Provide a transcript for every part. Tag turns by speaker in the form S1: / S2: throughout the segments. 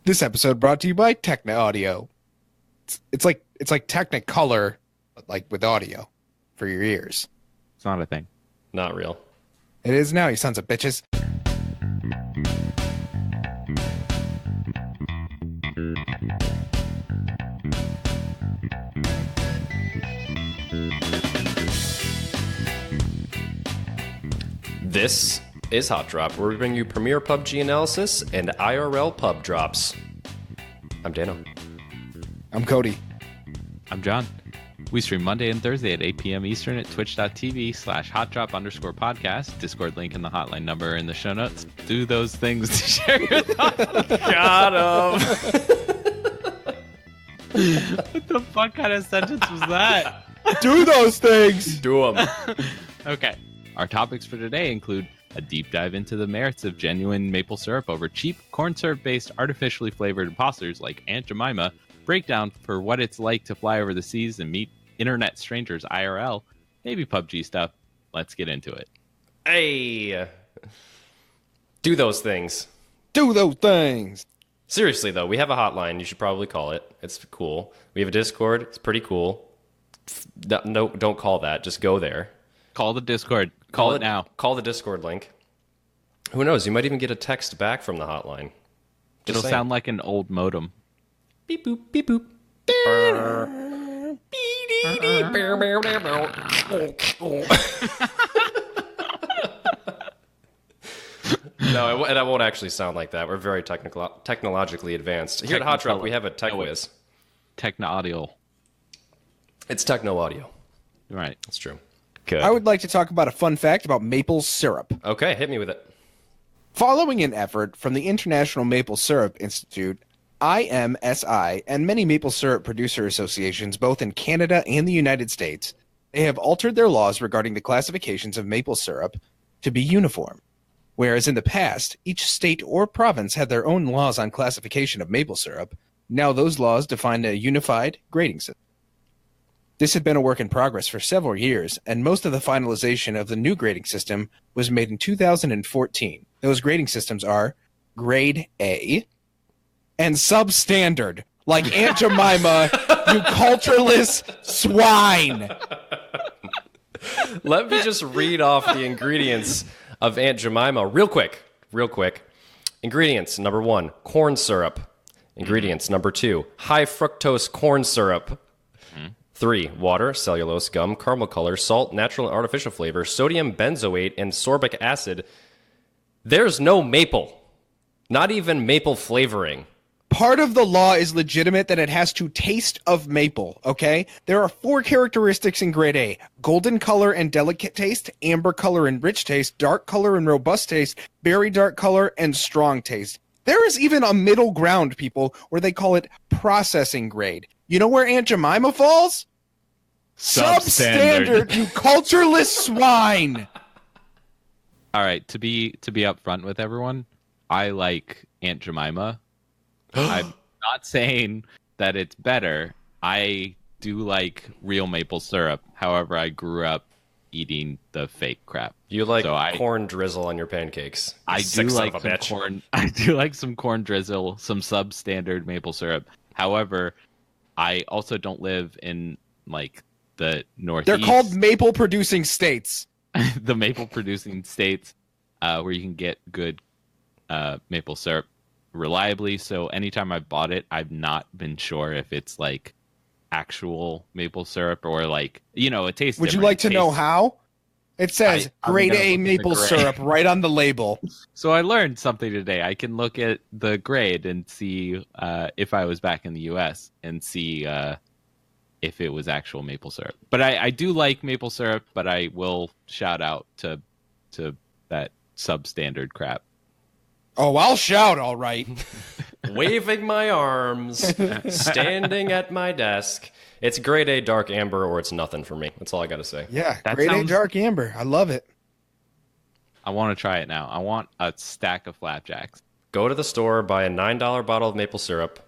S1: This episode brought to you by Techna Audio. It's like Technicolor, but like with audio for your ears.
S2: It's not a thing.
S3: Not real.
S1: It is now, you sons of bitches.
S3: This is Hotdrop, where we bring you premier PUBG analysis and IRL pub drops. I'm Dano.
S1: I'm Cody.
S2: I'm John. We stream Monday and Thursday at 8 p.m. Eastern at twitch.tv/hotdrop_podcast. Discord link in the hotline number in the show notes. Do those things to share your thoughts.
S3: Got him!
S2: What the fuck kind of sentence was that?
S1: Do those things!
S3: Do them.
S2: Okay. Our topics for today include a deep dive into the merits of genuine maple syrup over cheap corn syrup-based artificially flavored imposters like Aunt Jemima, breakdown for what it's like to fly over the seas and meet internet strangers IRL, maybe PUBG stuff. Let's get into it.
S3: Hey! Do those things.
S1: Do those things!
S3: Seriously, though, we have a hotline. You should probably call it. It's cool. We have a Discord. It's pretty cool. No, don't call that. Just go there.
S2: Call the Discord. Call it now.
S3: Call the Discord link. Who knows? You might even get a text back from the hotline.
S2: It'll sound like an old modem.
S3: Beep boop, beep boop. No, and I won't actually sound like that. We're very technologically advanced. Here at Hotdrop, we have a tech whiz.
S2: Techno audio.
S3: It's techno audio.
S2: Right.
S3: That's true. Good.
S1: I would like to talk about a fun fact about maple syrup.
S3: Okay, hit me with it.
S1: Following an effort from the International Maple Syrup Institute, IMSI, and many maple syrup producer associations both in Canada and the United States, they have altered their laws regarding the classifications of maple syrup to be uniform. Whereas in the past, each state or province had their own laws on classification of maple syrup, now those laws define a unified grading system. This had been a work in progress for several years, and most of the finalization of the new grading system was made in 2014. Those grading systems are Grade A and Substandard, like Aunt Jemima, you cultureless swine.
S3: Let me just read off the ingredients of Aunt Jemima real quick. Ingredients, number 1, corn syrup. Ingredients, number 2, high fructose corn syrup. 3, water, cellulose, gum, caramel color, salt, natural and artificial flavor, sodium benzoate, and sorbic acid. There's no maple. Not even maple flavoring.
S1: Part of the law is legitimate that it has to taste of maple, okay? There are 4 characteristics in grade A: golden color and delicate taste, amber color and rich taste, dark color and robust taste, berry dark color, and strong taste. There is even a middle ground, people, where they call it processing grade. You know where Aunt Jemima falls? Substandard, you cultureless swine!
S2: All right, to be upfront with everyone, I like Aunt Jemima. I'm not saying that it's better. I do like real maple syrup. However, I grew up eating the fake crap.
S3: You like corn drizzle on your pancakes.
S2: I do like some corn. I do like some corn drizzle, some substandard maple syrup. However, I also don't live in like the Northeast.
S1: They're called maple producing states.
S2: The maple producing states, where you can get good maple syrup reliably. So anytime I bought it, I've not been sure if it's like actual maple syrup or like, you know, it tastes
S1: Would
S2: different.
S1: you like to know how? It says grade A maple syrup right on the label.
S2: So I learned something today. I can look at the grade and see if I was back in the US and see if it was actual maple syrup. But I do like maple syrup, but I will shout out to that substandard crap.
S1: Oh, I'll shout, all right.
S3: Waving my arms, standing at my desk. It's grade A dark amber or it's nothing for me. That's all I got to say.
S1: Yeah, grade A dark amber. I love it.
S2: I want to try it now. I want a stack of flapjacks.
S3: Go to the store, buy a $9 bottle of maple syrup.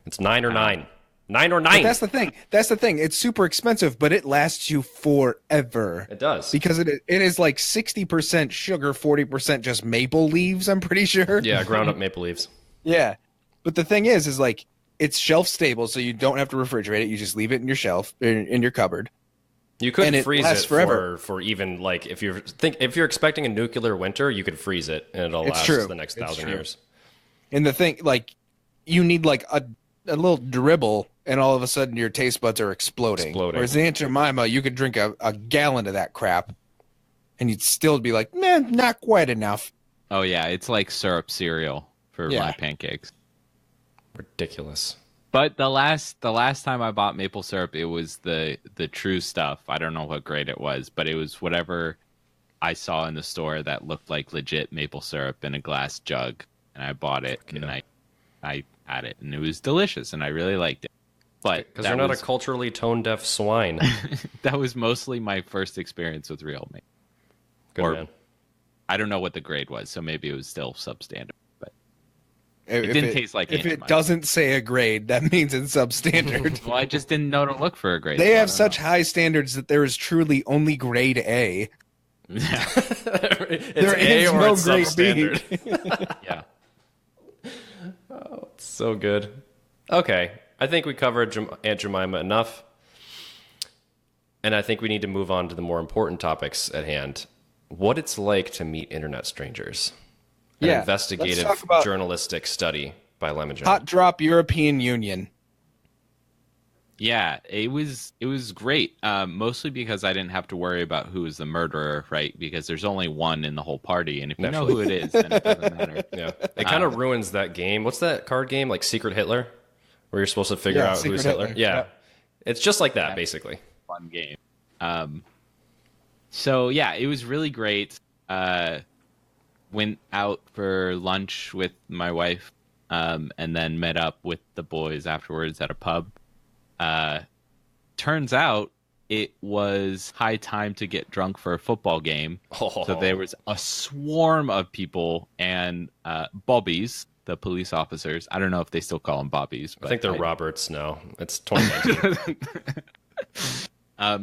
S3: It's $9 or $9. $9 or $9.
S1: But that's the thing. That's the thing. It's super expensive, but it lasts you forever.
S3: It does.
S1: Because it is like 60% sugar, 40% just maple leaves, I'm pretty sure.
S3: Yeah, ground up maple leaves.
S1: Yeah. But the thing is like it's shelf stable, so you don't have to refrigerate it. You just leave it in your shelf in your cupboard.
S3: You could
S1: And it
S3: freeze
S1: lasts
S3: it
S1: forever.
S3: for even like if you're expecting a nuclear winter, you could freeze it and it'll
S1: It's
S3: last
S1: true.
S3: the next
S1: It's
S3: 1,000
S1: true.
S3: years.
S1: And the thing, like, you need like a little dribble, and all of a sudden your taste buds are exploding. Whereas Aunt Jemima, you could drink a gallon of that crap, and you'd still be like, man, not quite enough.
S2: Oh yeah, it's like syrup cereal for my pancakes.
S3: Ridiculous.
S2: But the last time I bought maple syrup, it was the true stuff. I don't know what grade it was, but it was whatever I saw in the store that looked like legit maple syrup in a glass jug, and I bought it and I had it, and it was delicious, and I really liked it. But
S3: because you're not a culturally tone deaf swine.
S2: That was mostly my first experience with real maple.
S3: Good man.
S2: I don't know what the grade was, so maybe it was still substandard. But
S1: It
S2: didn't taste like
S1: if
S2: Aunt
S1: it
S2: Jemima.
S1: doesn't say a grade, that means it's substandard.
S2: Well, I just didn't know to look for a grade.
S1: They
S2: so
S1: have such high standards that there is truly only grade A.
S2: Yeah.
S3: It's A or it's
S1: grade
S3: substandard.
S2: Yeah.
S3: Oh, it's so good. Okay, I think we covered Aunt Jemima enough. And I think we need to move on to the more important topics at hand. What it's like to meet internet strangers. An
S1: Yeah,
S3: investigative
S1: let's talk about
S3: journalistic study by Lemon John.
S1: Hotdrop European Union.
S2: Yeah, it was great. Mostly because I didn't have to worry about who was the murderer, right? Because there's only one in the whole party, and if you know who it is, then it doesn't matter.
S3: Yeah, it kind of ruins that game. What's that card game, like Secret Hitler, where you're supposed to figure out
S1: Secret
S3: who's Hitler?
S1: Hitler.
S3: Yeah.
S1: Yeah.
S3: It's just like that, basically.
S2: Fun game. So yeah, it was really great. Went out for lunch with my wife, and then met up with the boys afterwards at a pub. Turns out it was high time to get drunk for a football game.
S3: Oh.
S2: So there was a swarm of people and bobbies, the police officers. I don't know if they still call them bobbies. But
S3: I think they're Roberts now. It's 2019.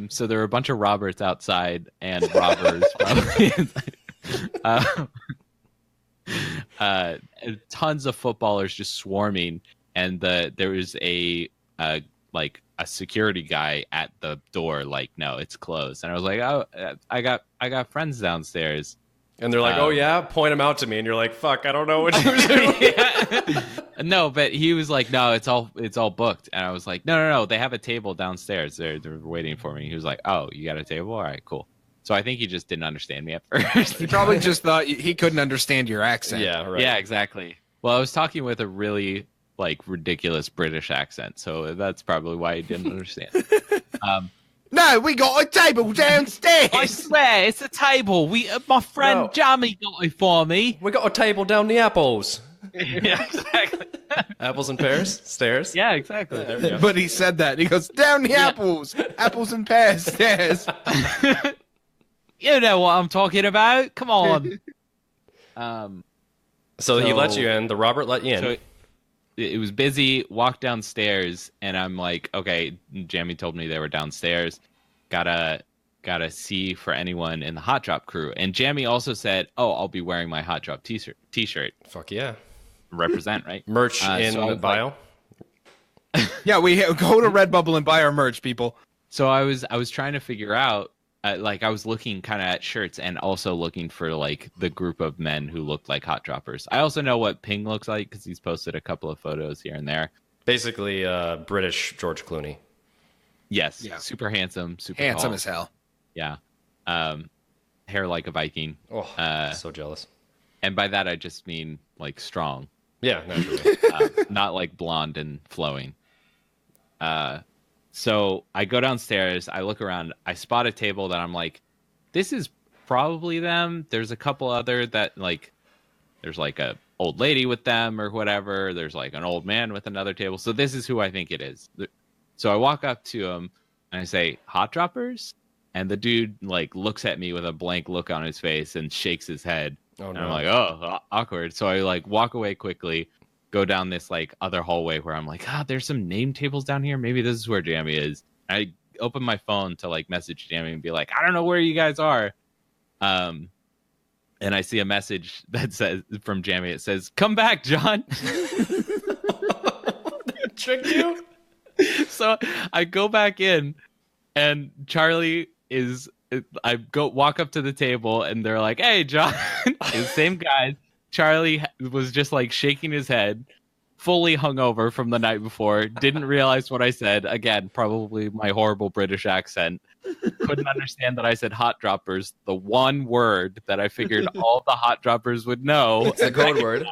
S2: So there were a bunch of Roberts outside and robbers probably inside. Tons of footballers just swarming, and there was a security guy at the door, like, no, it's closed. And I was like, oh, I got friends downstairs.
S3: And they're like, oh yeah, point them out to me, and you're like, fuck, I don't know what you're doing.
S2: No, but he was like, no, it's all booked. And I was like, no, they have a table downstairs. They're waiting for me. He was like, oh, you got a table? All right, cool. So I think he just didn't understand me at first.
S1: He probably just thought he couldn't understand your accent.
S3: Yeah, right.
S2: Yeah, exactly. Well, I was talking with a really ridiculous British accent, so that's probably why he didn't understand.
S1: No, we got a table downstairs.
S2: I swear, it's a table. My friend
S3: No.
S2: Jamie got it for me.
S3: We got a table down the apples.
S2: Yeah, exactly.
S3: Apples and pears? Stairs?
S2: Yeah, exactly.
S3: There we go.
S1: But he said that. He goes, down the apples. Apples and pears stairs.
S2: You know what I'm talking about. Come on.
S3: So he let you in. The Robert let you in.
S2: So it was busy. Walked downstairs, and I'm like, okay. Jamie told me they were downstairs. Gotta see for anyone in the Hotdrop crew. And Jamie also said, "Oh, I'll be wearing my Hotdrop t-shirt.
S3: Fuck yeah.
S2: Represent, right?
S3: Merch in
S2: so I was
S3: bio.
S1: Yeah, go to Redbubble and buy our merch, people.
S2: So I was trying to figure out, I was looking kind of at shirts and also looking for the group of men who looked like hot droppers. I also know what Ping looks like because he's posted a couple of photos here and there.
S3: Basically, British George Clooney.
S2: Yes,
S1: Yeah.
S2: super handsome, super
S1: Handsome
S2: tall.
S1: as hell.
S2: Yeah, hair like a Viking.
S3: Oh, so jealous.
S2: And by that I just mean strong,
S3: Yeah, naturally.
S2: not like blonde and flowing. So I go downstairs, I look around, I spot a table that I'm like, this is probably them. There's a couple other that there's a old lady with them or whatever. There's an old man with another table. So this is who I think it is. So I walk up to him and I say, hot droppers? And the dude looks at me with a blank look on his face and shakes his head.
S3: Oh,
S2: And
S3: no.
S2: I'm like, oh, awkward. So I walk away quickly, go down this other hallway where I'm like, there's some name tables down here. Maybe this is where Jamie is. I open my phone to message Jamie and be like, I don't know where you guys are. And I see a message that says from Jamie. It says, come back, John.
S3: tricked you?
S2: So I go back in, and Charlie is. I walk up to the table, and they're like, "Hey, John." The same guys. Charlie was just like shaking his head, fully hungover from the night before. Didn't realize what I said. Again, probably my horrible British accent. Couldn't understand that I said hot droppers, the one word that I figured all the hot droppers would know.
S3: It's a code word.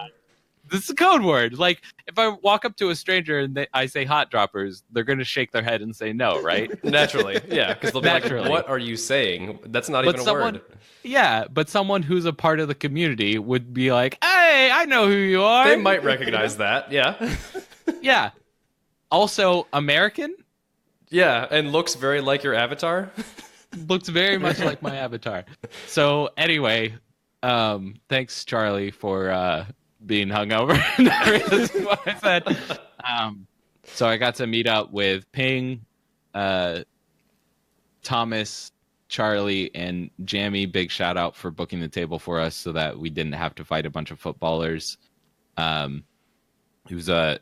S2: This is a code word. Like, if I walk up to a stranger and I say hot droppers, they're going to shake their head and say no, right?
S3: Naturally, yeah. Because they'll be like, what are you saying? That's not even a word.
S2: Yeah, but someone who's a part of the community would be like, hey, I know who you are.
S3: They might recognize that, yeah.
S2: Yeah. Also, American?
S3: Yeah, and looks very like your avatar.
S2: Looks very much like my avatar. So, anyway, thanks, Charlie, for... being hungover. That's what I said. So I got to meet up with Ping, Thomas, Charlie, and Jammy. Big shout out for booking the table for us so that we didn't have to fight a bunch of footballers. It was a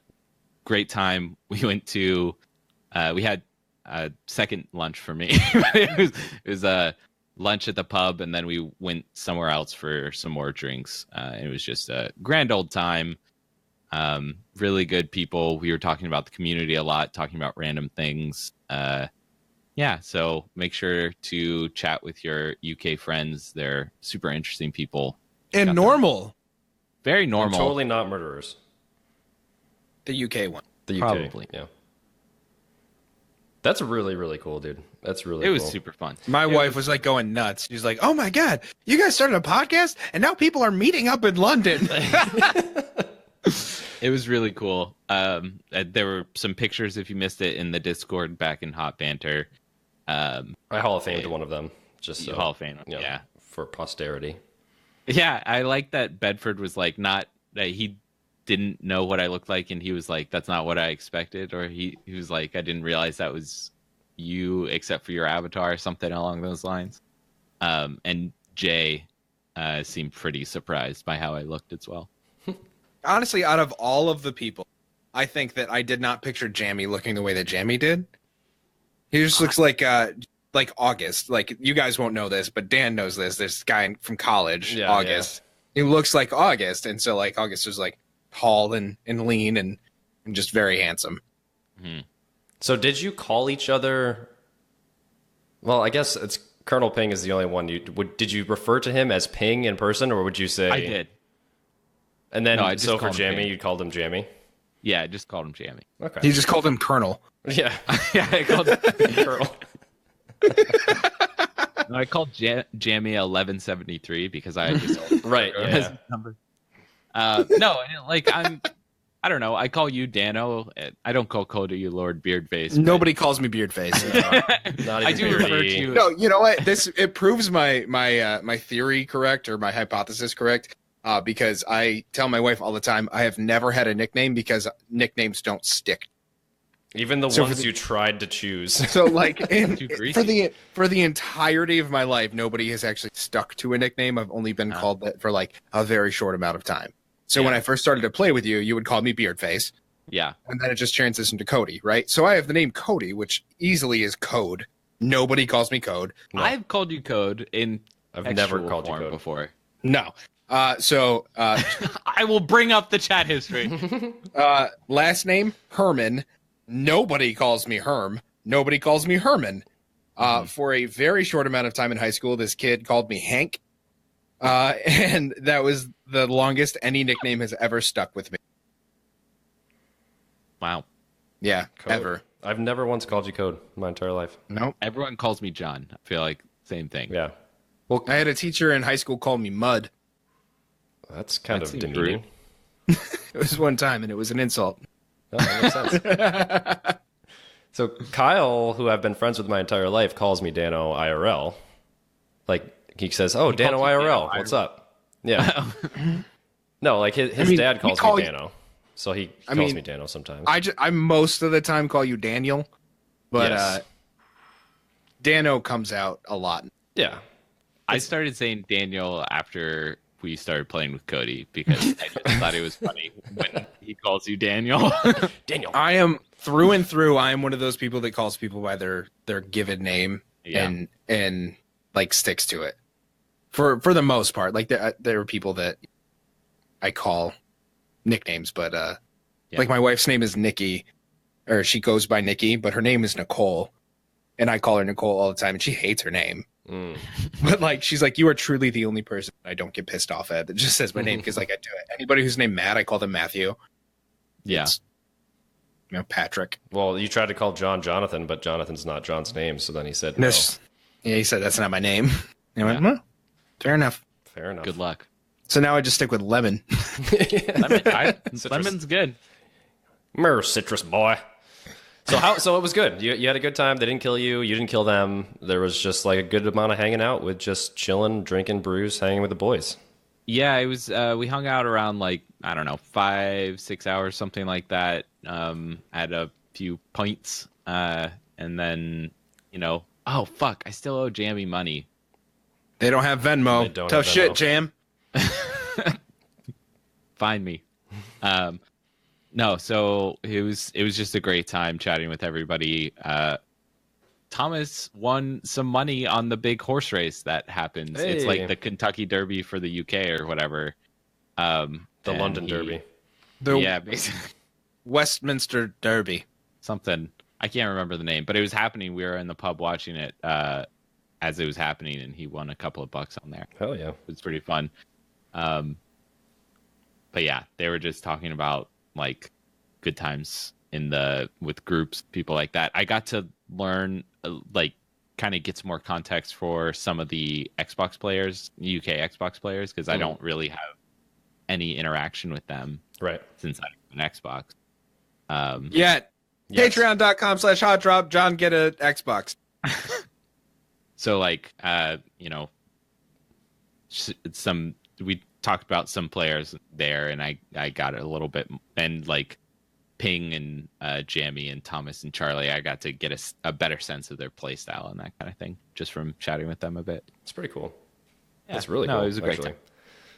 S2: great time. We went to, we had a second lunch for me. It was a lunch at the pub, and then we went somewhere else for some more drinks. It was just a grand old time. Really good people. We were talking about the community a lot, talking about random things. Yeah, so make sure to chat with your UK friends. They're super interesting people.
S1: And normal.
S2: Very normal.
S3: And totally not murderers.
S1: The UK one.
S3: The UK,
S2: probably.
S3: Yeah. That's really, really cool, dude. That's really
S2: cool. It was
S3: cool.
S2: super fun.
S1: My wife was like going nuts. She's like, oh my God, you guys started a podcast and now people are meeting up in London.
S2: It was really cool. There were some pictures, if you missed it, in the Discord back in Hot Banter.
S3: I Hall of Famed one of them. Just so,
S2: Hall of Fame, yeah.
S3: For posterity.
S2: Yeah, I like that Bedford was like not that he didn't know what I looked like, and he was like, that's not what I expected, or he was like, I didn't realize that was you except for your avatar, something along those lines. And Jay seemed pretty surprised by how I looked as well.
S1: Honestly, out of all of the people, I think that I did not picture Jammy looking the way that Jammy did. He just looks like August. Like, you guys won't know this, but Dan knows this. This guy from college,
S3: yeah,
S1: August. Yeah. He looks like August, and so like August was like tall and lean and just very handsome.
S2: Mm-hmm.
S3: So did you call each other? Well, I guess it's Colonel Ping is the only one. Did you refer to him as Ping in person, or would you say?
S2: I did.
S3: And then,
S2: no,
S3: so for Jammy, you called him Jammy?
S2: Yeah, I just called him Jammy.
S3: Okay.
S1: He just called him Colonel.
S3: Yeah.
S2: Yeah, I called him
S3: Colonel.
S2: No, I called Jammy 1173 because I just
S3: right. Yeah.
S2: Number. No, like I don't know. I call you Dano. I don't call Coda you Lord Beardface.
S1: Nobody calls me Beardface.
S3: Not even
S2: I do refer to you.
S1: No, you know what? It proves my theory correct, or my hypothesis correct. Because I tell my wife all the time, I have never had a nickname because nicknames don't stick.
S3: Even the ones you tried to choose.
S1: So, like, for the entirety of my life, nobody has actually stuck to a nickname. I've only been called that for like a very short amount of time. So when I first started to play with you, you would call me Beardface.
S2: Yeah.
S1: And then it just transitioned to Cody, right? So I have the name Cody, which easily is Code. Nobody calls me Code.
S2: No. I've called you Code in
S3: I've never called you Code
S2: before.
S1: No.
S2: I will bring up the chat history.
S1: Last name Herman. Nobody calls me Herm. Nobody calls me Herman. For a very short amount of time in high school, this kid called me Hank. And that was the longest any nickname has ever stuck with me.
S2: Wow.
S1: Yeah,
S3: Code.
S1: ever.
S3: I've never once called you Code my entire life.
S1: Nope.
S2: Everyone calls me John. I feel like same thing.
S3: Yeah.
S1: Well, I had a teacher in high school call me Mud.
S3: That's kind of demeaning.
S1: It was one time, and it was an insult.
S3: Oh, that makes sense. So Kyle, who I've been friends with my entire life, calls me Dano IRL. Like, he says, "Oh, Dano IRL, what's up?" Yeah. No, like his dad calls me Dano, so he calls me Dano sometimes.
S1: I most of the time call you Daniel, but
S3: Yes.
S1: Dano comes out a lot.
S3: Yeah.
S2: I started saying Daniel after we started playing with Cody because I just thought it was funny when he calls you Daniel.
S3: Daniel.
S1: I am through and through. I am one of those people that calls people by their given name and like sticks to it for the most part. Like there are people that I call nicknames, but like my wife's name is Nikki, or she goes by Nikki, but her name is Nicole, and I call her Nicole all the time, and she hates her name. But like she's like, you are truly the only person I don't get pissed off at that just says my name, because like I do it. Anybody who's named Matt, I call them Matthew.
S2: Yeah.
S1: It's, Patrick.
S3: Well, you tried to call John Jonathan, but Jonathan's not John's name, so then he said no.
S1: Yeah, he said that's not my name. And I went, well, fair enough.
S3: Fair enough.
S2: Good luck.
S1: So now I just stick with Lemon.
S2: Lemon's good.
S3: Citrus boy. So it was good. You had a good time. They didn't kill you. You didn't kill them. There was just like a good amount of hanging out with just chilling, drinking brews, hanging with the boys.
S2: Yeah, it was. We hung out around like, I don't know, 5-6 hours, something like that. Had a few pints, and then oh fuck, I still owe Jammy money.
S1: They don't have Venmo. Tough shit, Jam.
S2: Find me. No, so it was just a great time chatting with everybody. Thomas won some money on the big horse race that happens.
S3: Hey.
S2: It's like the Kentucky Derby for the UK or whatever.
S3: The London Derby.
S2: Yeah, basically.
S1: Westminster Derby.
S2: Something. I can't remember the name, but it was happening. We were in the pub watching it as it was happening, and he won a couple of bucks on there.
S3: Hell yeah.
S2: It was pretty fun. But yeah, they were just talking about like good times with groups, people like that. I got to learn kind of get some more context for some of the Xbox players, UK Xbox players, because I don't really have any interaction with them since I have an Xbox.
S1: Yes. Patreon.com/Hotdrop. John, get a Xbox.
S2: So like we talked about some players there, and I got a little bit, and like Ping and Jammy and Thomas and Charlie, I got to get a better sense of their play style and that kind of thing just from chatting with them a bit.
S3: It's pretty cool.
S2: Yeah.
S3: That's really cool.
S2: It was a great time.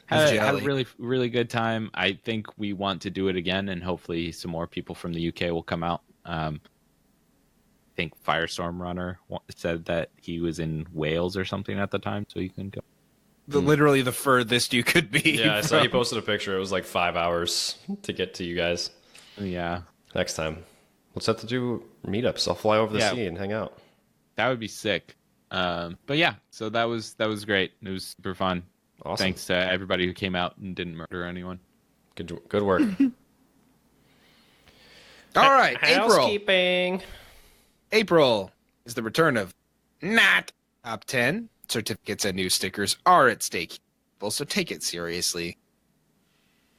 S2: Had a really, really good time. I think we want to do it again, and hopefully some more people from the UK will come out. I think Firestorm Runner said that he was in Wales or something at the time, so you can go.
S1: Literally the furthest you could be.
S3: Yeah, I saw you posted a picture. It was like 5 hours to get to you guys.
S2: Yeah.
S3: Next time. Let's have to do meetups. I'll fly over the sea and hang out.
S2: That would be sick. But yeah, so that was great. It was super fun.
S3: Awesome.
S2: Thanks to everybody who came out and didn't murder anyone.
S3: Good work.
S1: All right,
S3: Housekeeping.
S1: April is the return of not top 10. Certificates and new stickers are at stake. So take it seriously.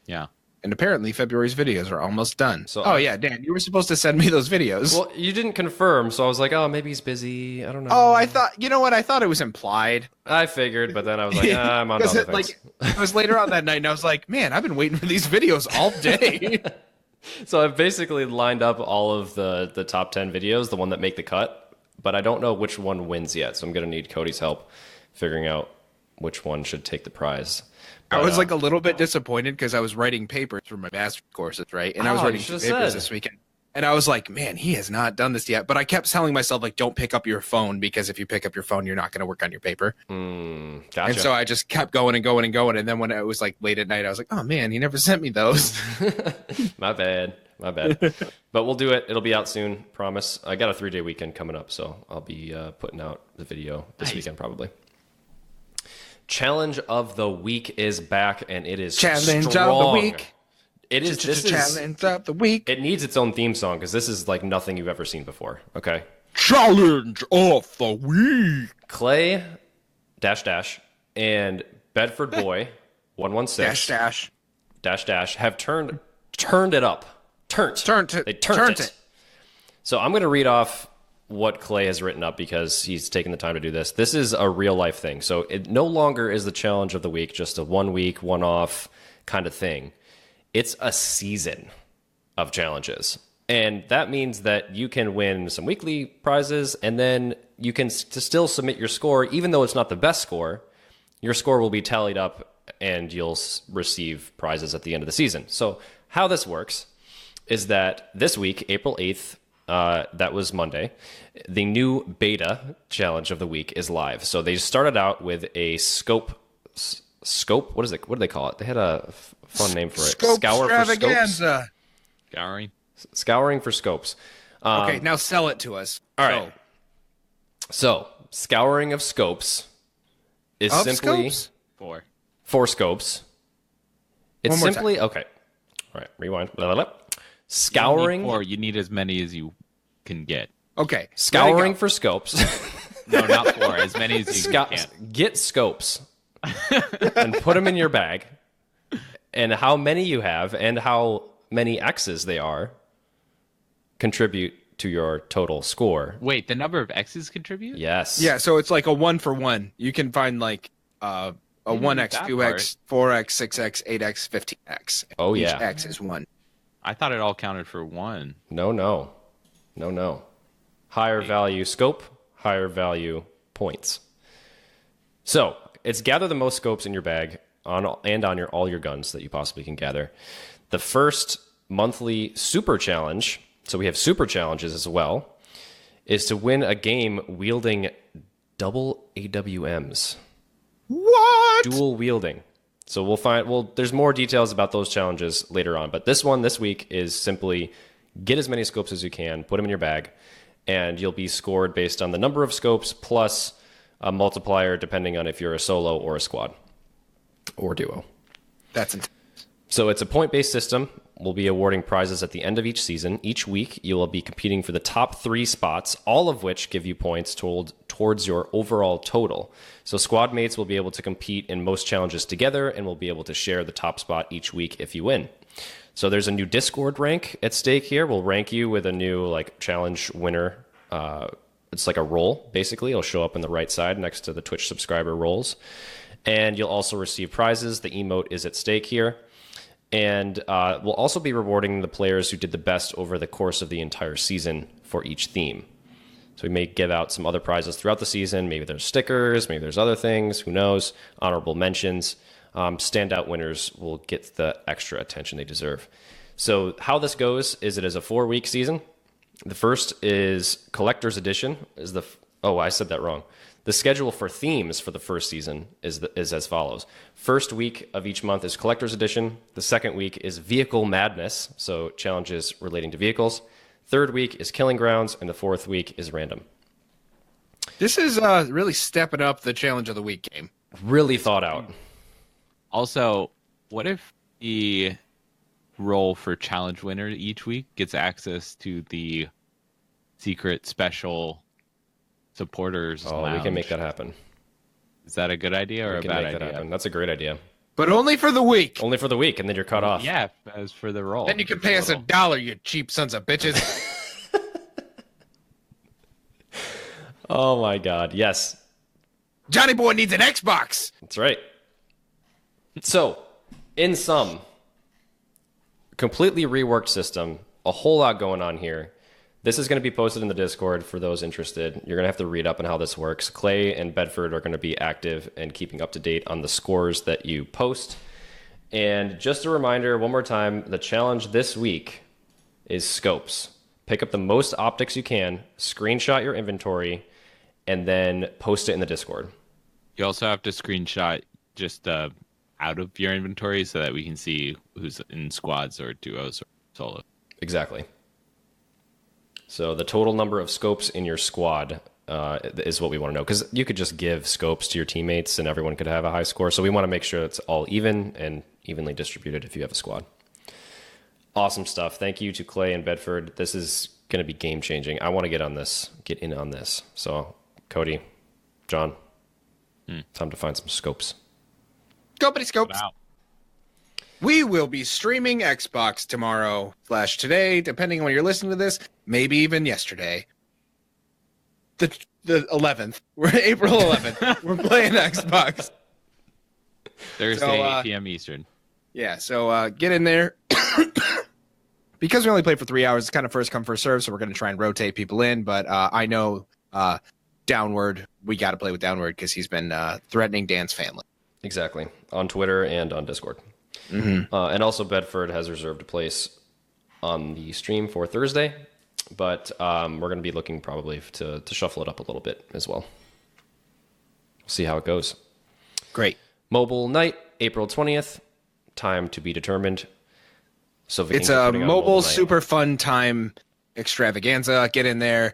S2: Yeah.
S1: And apparently February's videos are almost done.
S3: So
S1: yeah, Dan, you were supposed to send me those videos.
S3: Well, you didn't confirm, so I was like, oh, maybe he's busy. I don't know.
S1: Oh, I thought it was implied.
S3: I figured, but then I was like, I'm on other things.
S1: It was later on that night, and I was like, man, I've been waiting for these videos all day.
S3: So I've basically lined up all of the top 10 videos, the one that make the cut, but I don't know which one wins yet, so I'm going to need Cody's help figuring out which one should take the prize.
S1: I was like a little bit disappointed because I was writing papers for my master's courses, right? And I was writing papers this weekend. And I was like, man, he has not done this yet. But I kept telling myself, like, don't pick up your phone, because if you pick up your phone, you're not going to work on your paper.
S3: Gotcha.
S1: And so I just kept going and going and going. And then when it was like late at night, I was like, oh man, he never sent me those.
S3: My bad. But we'll do it. It'll be out soon. Promise. I got a 3-day weekend coming up, so I'll be putting out the video this weekend probably. Challenge of the week is back, and it is
S1: Challenge
S3: strong.
S1: of the week.
S3: It is. This
S1: Challenge of the week.
S3: It needs its own theme song because this is like nothing you've ever seen before. Okay.
S1: Challenge of the week.
S3: Clay -- and Bedford Boy 116 -- have turned it up. They turned it. So I'm going to read off what Clay has written up because he's taken the time to do this. This is a real life thing. So it no longer is the challenge of the week just a 1 week, one off kind of thing. It's a season of challenges. And that means that you can win some weekly prizes, and then you can still submit your score. Even though it's not the best score, your score will be tallied up and you'll receive prizes at the end of the season. So how this works is that this week, April 8th, that was Monday, the new beta challenge of the week is live. So they started out with a scope. What is it? What do they call it? They had a fun name for it.
S1: Scope
S3: Scour for scopes.
S1: extravaganza.
S3: Scouring for scopes.
S1: Okay, now sell it to us.
S3: All right. So scouring of scopes is
S1: Of
S3: simply
S1: scopes?
S3: for scopes. It's
S1: One more
S3: simply okay. All right, rewind. Blah, blah, blah. Scouring.
S2: You need as many as you can get.
S1: Okay.
S3: Scouring for scopes.
S2: No, not 4. As many as you can.
S3: Get scopes and put them in your bag. And how many you have and how many X's they are contribute to your total score.
S2: Wait, the number of X's contribute?
S3: Yes.
S1: Yeah, so it's like a 1-for-1. You can find like a 1x,
S2: that
S1: 2x, 4x, 6x, 8x, 15x.
S3: Oh,
S1: Each
S3: yeah.
S1: X is 1.
S2: I thought it all counted for 1.
S3: No. Higher value scope, higher value points. So it's gather the most scopes in your bag on all your guns that you possibly can gather. The first monthly super challenge, so we have super challenges as well, is to win a game wielding double AWMs.
S1: What?
S3: Dual wielding. So there's more details about those challenges later on, but this week is simply get as many scopes as you can, put them in your bag, and you'll be scored based on the number of scopes plus a multiplier depending on if you're a solo or a squad or duo.
S1: That's intense.
S3: So it's a point-based system. We'll be awarding prizes at the end of each season. Each week, you will be competing for the top 3 spots, all of which give you points towards your overall total. So squad mates will be able to compete in most challenges together and will be able to share the top spot each week if you win. So there's a new Discord rank at stake here. We'll rank you with a new challenge winner. It's like a role, basically. It'll show up on the right side next to the Twitch subscriber roles. And you'll also receive prizes. The emote is at stake here. And we'll also be rewarding the players who did the best over the course of the entire season for each theme. So we may give out some other prizes throughout the season. Maybe there's stickers, maybe there's other things, who knows, honorable mentions. Standout winners will get the extra attention they deserve. So how this goes is it is a 4-week season. The first is Collector's Edition. I said that wrong. The schedule for themes for the first season is as follows. First week of each month is Collector's Edition. The second week is Vehicle Madness, so challenges relating to vehicles. Third week is Killing Grounds, and the fourth week is Random.
S1: This is really stepping up the challenge of the week game.
S3: Really thought out.
S2: Also, what if the role for challenge winner each week gets access to the secret special supporters lounge?
S3: We can make that happen.
S2: Is that a good idea or a bad idea?
S3: That's a great idea.
S1: But only for the week.
S3: Only for the week, and then you're cut off.
S2: Yeah, as for the role.
S1: Then you can pay us $1, you cheap sons of bitches.
S3: Oh my God, yes.
S1: Johnny Boy needs an Xbox.
S3: That's right. So, in sum, completely reworked system, a whole lot going on here. This is going to be posted in the Discord for those interested. You're going to have to read up on how this works. Clay and Bedford are going to be active and keeping up to date on the scores that you post. And just a reminder, one more time, the challenge this week is scopes. Pick up the most optics you can, screenshot your inventory, and then post it in the Discord.
S2: You also have to screenshot just out of your inventory so that we can see who's in squads or duos or solo.
S3: Exactly. So the total number of scopes in your squad is what we want to know. Because you could just give scopes to your teammates and everyone could have a high score. So we want to make sure it's all even and evenly distributed if you have a squad. Awesome stuff. Thank you to Clay and Bedford. This is going to be game changing. I want to get in on this. So Cody, John, time to find some scopes.
S1: Scopity scopes.
S2: Wow.
S1: We will be streaming Xbox tomorrow/today, depending on when you're listening to this. Maybe even yesterday. The 11th. We're April 11th. We're playing Xbox.
S2: Thursday, 8 p.m. Eastern.
S1: Yeah, so get in there. Because we only played for 3 hours, it's kind of first come, first serve, so we're going to try and rotate people in. But I know Downward, we got to play with Downward because he's been threatening Dan's family.
S3: Exactly. On Twitter and on Discord. And also Bedford has reserved a place on the stream for Thursday, but we're going to be looking probably to shuffle it up a little bit as well. See how it goes.
S1: Great.
S3: Mobile night, April 20th. Time to be determined. So
S1: It's a mobile super fun time extravaganza. Get in there.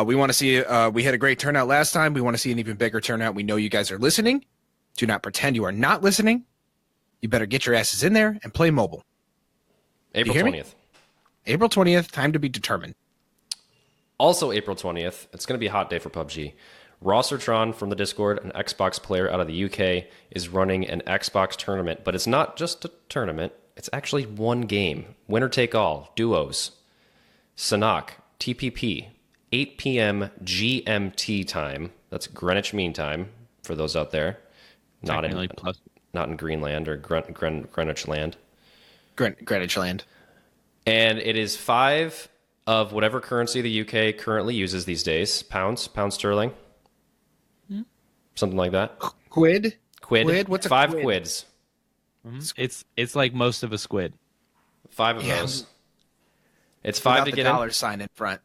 S1: We want to see, we had a great turnout last time. We want to see an even bigger turnout. We know you guys are listening. Do not pretend you are not listening. You better get your asses in there and play mobile.
S3: April 20th.
S1: April 20th, time to be determined.
S3: Also April 20th, it's going to be a hot day for PUBG. Rossertron from the Discord, an Xbox player out of the UK, is running an Xbox tournament, but it's not just a tournament. It's actually one game. Winner take all, duos. Sanhok, TPP, 8 p.m. GMT time. That's Greenwich Mean Time for those out there. Not in Greenland or Greenwich Land.
S1: Greenwich Land.
S3: And it is 5 of whatever currency the UK currently uses these days. Pound sterling. Something like that.
S1: Quid?
S3: What's 5
S1: quid?
S3: quids?
S2: It's like most of a squid.
S3: 5 of those. It's 5 to get in.
S1: $1 sign in front.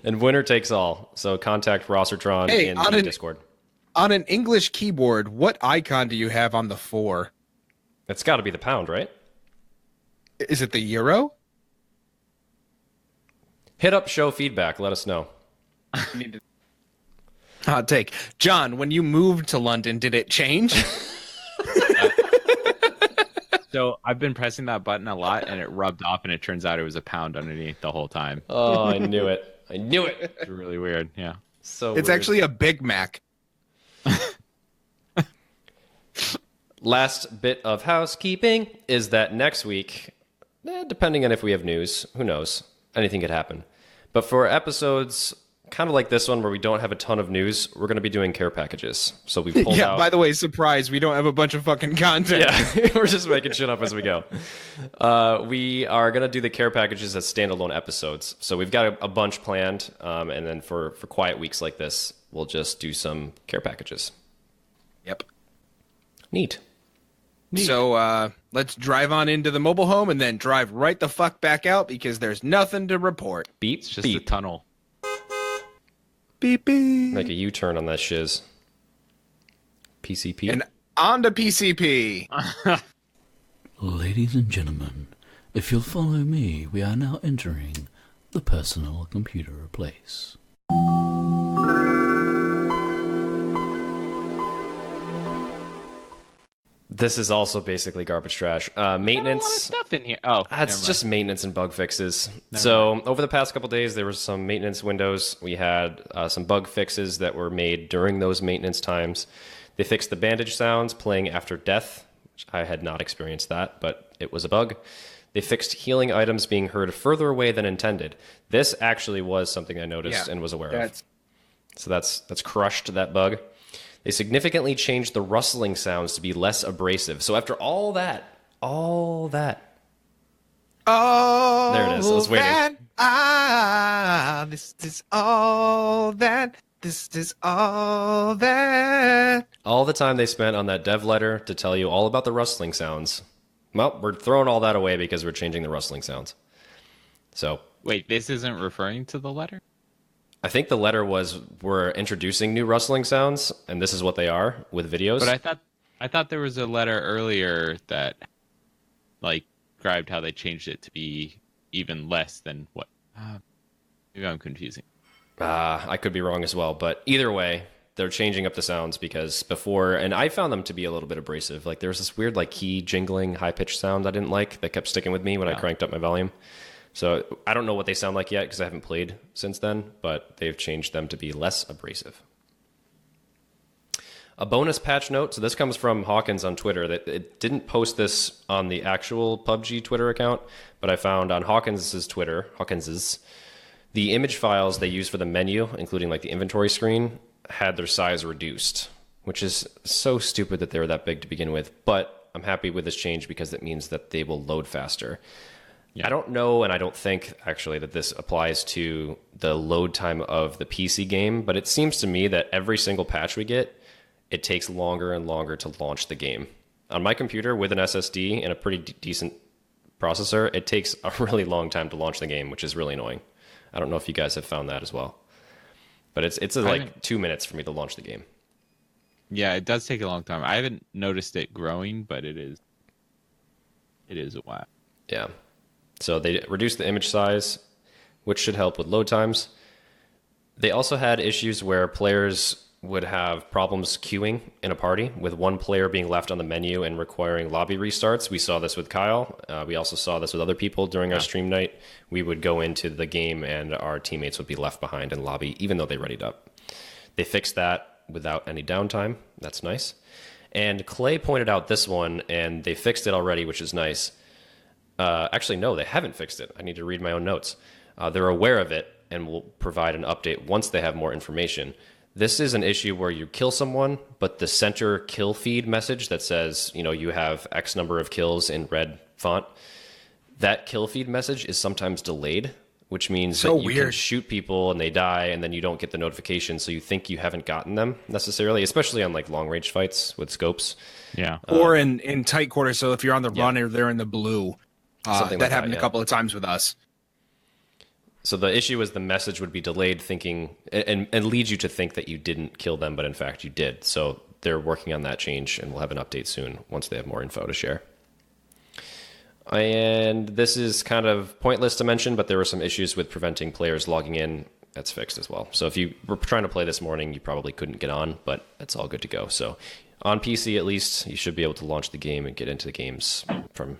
S3: And winner takes all. So contact Rossertron in the Discord.
S1: On an English keyboard, what icon do you have on the 4?
S3: It's got to be the pound, right?
S1: Is it the euro?
S3: Hit up show feedback. Let us know.
S1: Hot take. John, when you moved to London, did it change?
S2: So I've been pressing that button a lot, and it rubbed off, and it turns out it was a pound underneath the whole time.
S3: Oh, I knew it. I knew it.
S2: It's really weird. Yeah.
S3: So
S1: it's
S3: weird.
S1: actually a Big Mac.
S3: Last bit of housekeeping is that next week, depending on if we have news, who knows, anything could happen. But for episodes kind of like this one where we don't have a ton of news, we're going to be doing care packages. So we pulled out...
S1: by the way, surprise, we don't have a bunch of fucking content.
S3: Yeah, we're just making shit up as we go. We are going to do the care packages as standalone episodes. So we've got a bunch planned, and then for quiet weeks like this, we'll just do some care packages.
S1: Yep.
S3: Neat.
S1: So let's drive on into the mobile home and then drive right the fuck back out because there's nothing to report.
S3: Beep,
S2: It's just
S3: beep.
S2: a tunnel.
S1: Beep, beep.
S3: Make a U-turn on that shiz. PCP.
S1: And on to PCP.
S4: Ladies and gentlemen, if you'll follow me, we are now entering the personal computer place.
S3: This is also basically garbage trash. Maintenance.
S2: A lot of stuff in here. Oh,
S3: It's just maintenance and bug fixes. So over the past couple days, there was some maintenance windows. We had some bug fixes that were made during those maintenance times. They fixed the bandage sounds playing after death, which I had not experienced that, but it was a bug. They fixed healing items being heard further away than intended. This actually was something I noticed and was aware of. So that's crushed that bug. They significantly changed the rustling sounds to be less abrasive. So after all that.
S1: Oh,
S3: There it is. I was waiting.
S1: This is all that. This is all that.
S3: All the time they spent on that dev letter to tell you all about the rustling sounds. Well, we're throwing all that away because we're changing the rustling sounds. So
S2: Wait, this isn't referring to the letter?
S3: I think the letter was we're introducing new rustling sounds, and this is what they are with videos.
S2: But I thought there was a letter earlier that like described how they changed it to be even less than what. Maybe I'm confusing.
S3: I could be wrong as well, but either way, they're changing up the sounds because before, and I found them to be a little bit abrasive. Like there was this weird like key jingling, high pitched sound I didn't like that kept sticking with me when I cranked up my volume. So I don't know what they sound like yet because I haven't played since then, but they've changed them to be less abrasive. A bonus patch note. So this comes from Hawkins on Twitter. That it didn't post this on the actual PUBG Twitter account, but I found on Hawkins's Twitter, the image files they use for the menu, including like the inventory screen, had their size reduced, which is so stupid that they were that big to begin with. But I'm happy with this change because it means that they will load faster. Yeah. I don't know, and I don't think, actually, that this applies to the load time of the PC game, but it seems to me that every single patch we get, it takes longer and longer to launch the game. On my computer with an SSD and a pretty decent processor, it takes a really long time to launch the game, which is really annoying. I don't know if you guys have found that as well. But it's like 2 minutes for me to launch the game.
S2: Yeah, it does take a long time. I haven't noticed it growing, but it is a while.
S3: Yeah. So they reduced the image size, which should help with load times. They also had issues where players would have problems queuing in a party, with one player being left on the menu and requiring lobby restarts. We saw this with Kyle. We also saw this with other people during our stream night. We would go into the game and our teammates would be left behind in lobby, even though they readied up. They fixed that without any downtime. That's nice. And Clay pointed out this one, and they fixed it already, which is nice. Actually, no, they haven't fixed it. I need to read my own notes. They're aware of it and will provide an update once they have more information. This is an issue where you kill someone, but the center kill feed message that says, you have X number of kills in red font, that kill feed message is sometimes delayed, which means that you can shoot people and they die, and then you don't get the notification, so you think you haven't gotten them necessarily, especially on like long range fights with scopes.
S2: Yeah.
S1: Or in tight quarters, so if you're on the run or they're in the blue.
S3: Something
S1: that
S3: like
S1: happened
S3: that,
S1: a couple of times with us.
S3: So the issue is the message would be delayed, thinking and leads you to think that you didn't kill them, but in fact you did. So they're working on that change, and we'll have an update soon once they have more info to share. And this is kind of pointless to mention, but there were some issues with preventing players logging in. That's fixed as well. So if you were trying to play this morning, you probably couldn't get on, but it's all good to go. So on PC at least, you should be able to launch the game and get into the games from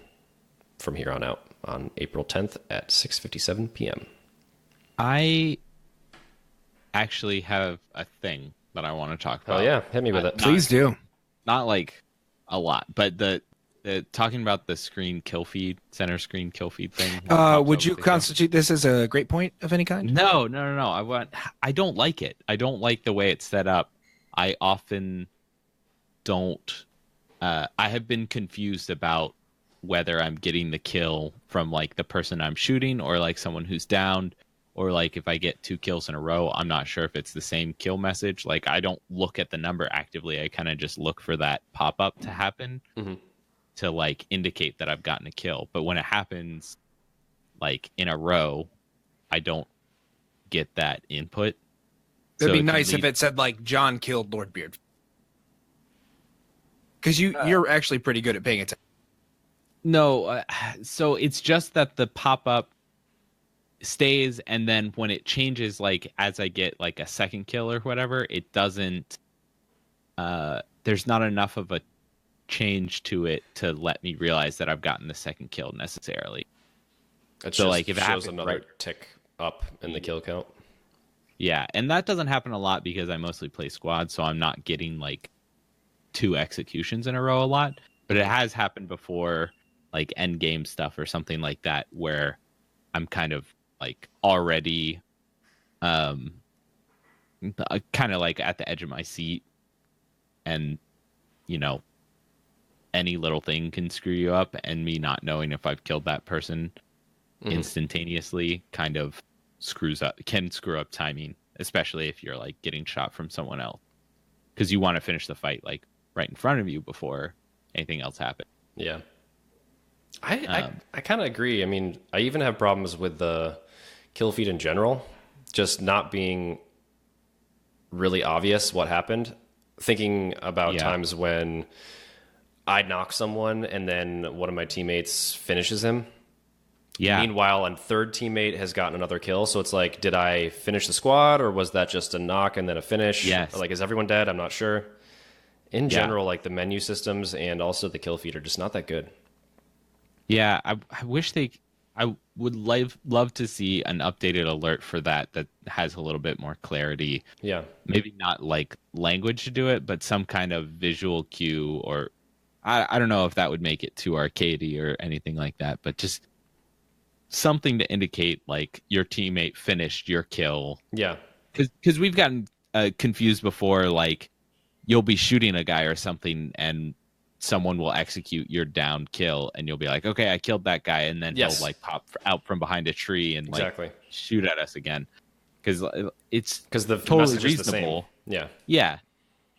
S3: here on out on April 10th at 6:57 p.m.
S2: I actually have a thing that I want to talk about.
S3: Oh yeah, hit me with it.
S1: Please do.
S2: Not like a lot, but the talking about the screen kill feed, center screen kill feed thing.
S1: Would you constitute this as a great point of any kind?
S2: No. I don't like it. I don't like the way it's set up. I often don't. I have been confused about whether I'm getting the kill from like the person I'm shooting or like someone who's downed, or like if I get 2 kills in a row, I'm not sure if it's the same kill message. Like I don't look at the number actively. I kind of just look for that pop up to happen to like indicate that I've gotten a kill. But when it happens like in a row, I don't get that input.
S1: It'd be nice if it said like John killed Lord Beard. Because you're actually pretty good at paying attention.
S2: No, so it's just that the pop-up stays, and then when it changes, like as I get like a second kill or whatever, it doesn't, there's not enough of a change to it to let me realize that I've gotten the second kill necessarily.
S3: It
S2: so
S3: just
S2: like if it
S3: shows
S2: happens,
S3: another tick up in the kill count.
S2: Yeah, and that doesn't happen a lot because I mostly play squad, so I'm not getting like 2 executions in a row a lot, but it has happened before, like end game stuff or something like that, where I'm kind of like already kind of like at the edge of my seat, and any little thing can screw you up, and me not knowing if I've killed that person instantaneously kind of can screw up timing, especially if you're like getting shot from someone else, because you want to finish the fight like right in front of you before anything else happens.
S3: Yeah. I kind of agree. I mean, I even have problems with the kill feed in general, just not being really obvious what happened. Thinking about times when I knock someone and then one of my teammates finishes him. Yeah. Meanwhile, a third teammate has gotten another kill. So it's like, did I finish the squad, or was that just a knock and then a finish?
S2: Yes.
S3: Like, is everyone dead? I'm not sure. In general, like the menu systems and also the kill feed are just not that good.
S2: Yeah, I wish I would love to see an updated alert for that has a little bit more clarity.
S3: Yeah.
S2: Maybe not like language to do it, but some kind of visual cue, or I don't know if that would make it too arcadey or anything like that, but just something to indicate like your teammate finished your kill.
S3: Yeah.
S2: Because we've gotten confused before, like you'll be shooting a guy or something and someone will execute your down kill, and you'll be like, okay, I killed that guy, and then he'll like pop out from behind a tree and like shoot at us again, because it's
S3: the
S2: totally
S3: message
S2: reasonable.
S3: is the same.
S2: Yeah,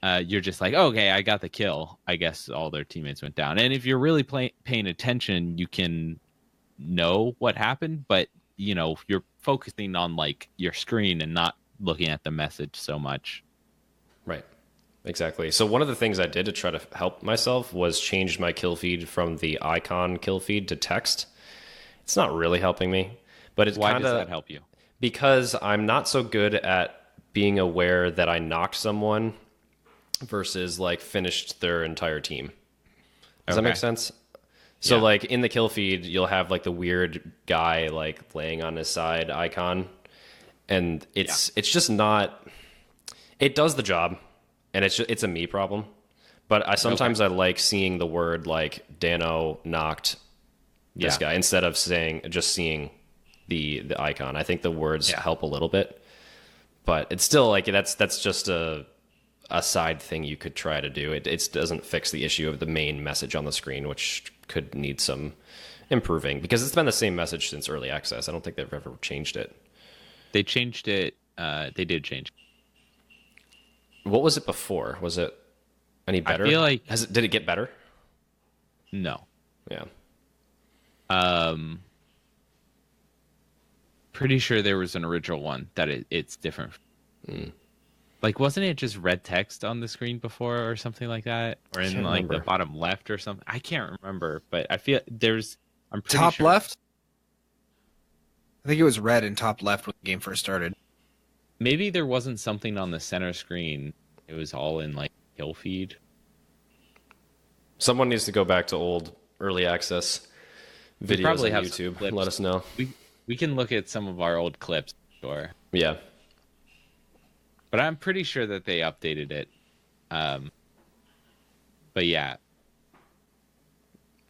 S2: you're just like, okay, I got the kill. I guess all their teammates went down. And if you're really paying attention, you can know what happened, but you're focusing on like your screen and not looking at the message so much.
S3: Right. Exactly. So one of the things I did to try to help myself was change my kill feed from the icon kill feed to text. It's not really helping me, but it's
S2: Why
S3: kinda,
S2: does that help you?
S3: because I'm not so good at being aware that I knocked someone versus like finished their entire team. Does that make sense? So
S2: Yeah.
S3: like in the kill feed, you'll have like the weird guy like laying on his side icon, and it's just not. It does the job, and it's a me problem. But I sometimes I like seeing the word like Dano knocked this guy instead of seeing the icon. I think the words help a little bit, but it's still like that's just a side thing you could try to do. It doesn't fix the issue of the main message on the screen, which could need some improving because it's been the same message since early access. I don't think they've ever changed it.
S2: They changed it. They did change.
S3: What was it before? Was it any better?
S2: I feel like
S3: did it get better?
S2: No.
S3: Yeah.
S2: Pretty sure there was an original one that it's different. Like, wasn't it just red text on the screen before or something like that? Or in like the bottom left or something? I can't remember, but I feel I'm pretty
S1: Top
S2: sure.
S1: left? I think it was red in top left when the game first started.
S2: Maybe there wasn't something on the center screen. It was all in like kill feed.
S3: Someone needs to go back to old early access videos
S2: probably
S3: on
S2: have some
S3: YouTube.
S2: clips.
S3: Let us know.
S2: We can look at some of our old clips, sure.
S3: Yeah.
S2: But I'm pretty sure that they updated it. But yeah.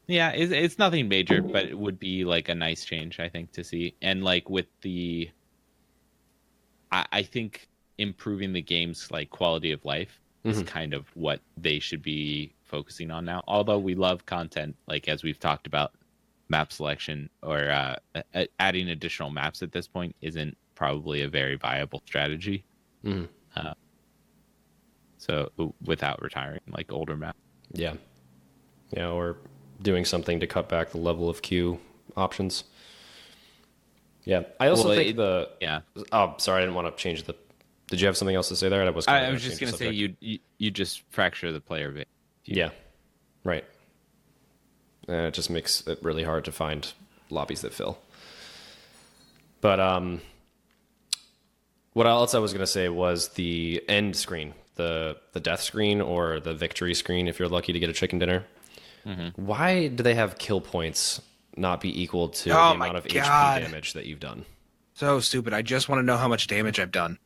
S2: Yeah, it's nothing major, but it would be like a nice change, I think, to see. And like with the... I think improving the game's like quality of life is kind of what they should be focusing on now. Although we love content, like as we've talked about, map selection or adding additional maps at this point isn't probably a very viable strategy. So without retiring like older maps.
S3: Yeah. Yeah, or doing something to cut back the level of queue options. Yeah. I also think Oh, sorry, I didn't want to change the... Did you have something else to say there?
S2: I was just going to say you just fracture the player base.
S3: Yeah. Right. And it just makes it really hard to find lobbies that fill. But what else I was going to say was the end screen, the death screen or the victory screen if you're lucky to get a chicken dinner. Why do they have kill points not be equal to the amount of HP damage that you've done?
S1: So stupid. I just want to know how much damage I've done.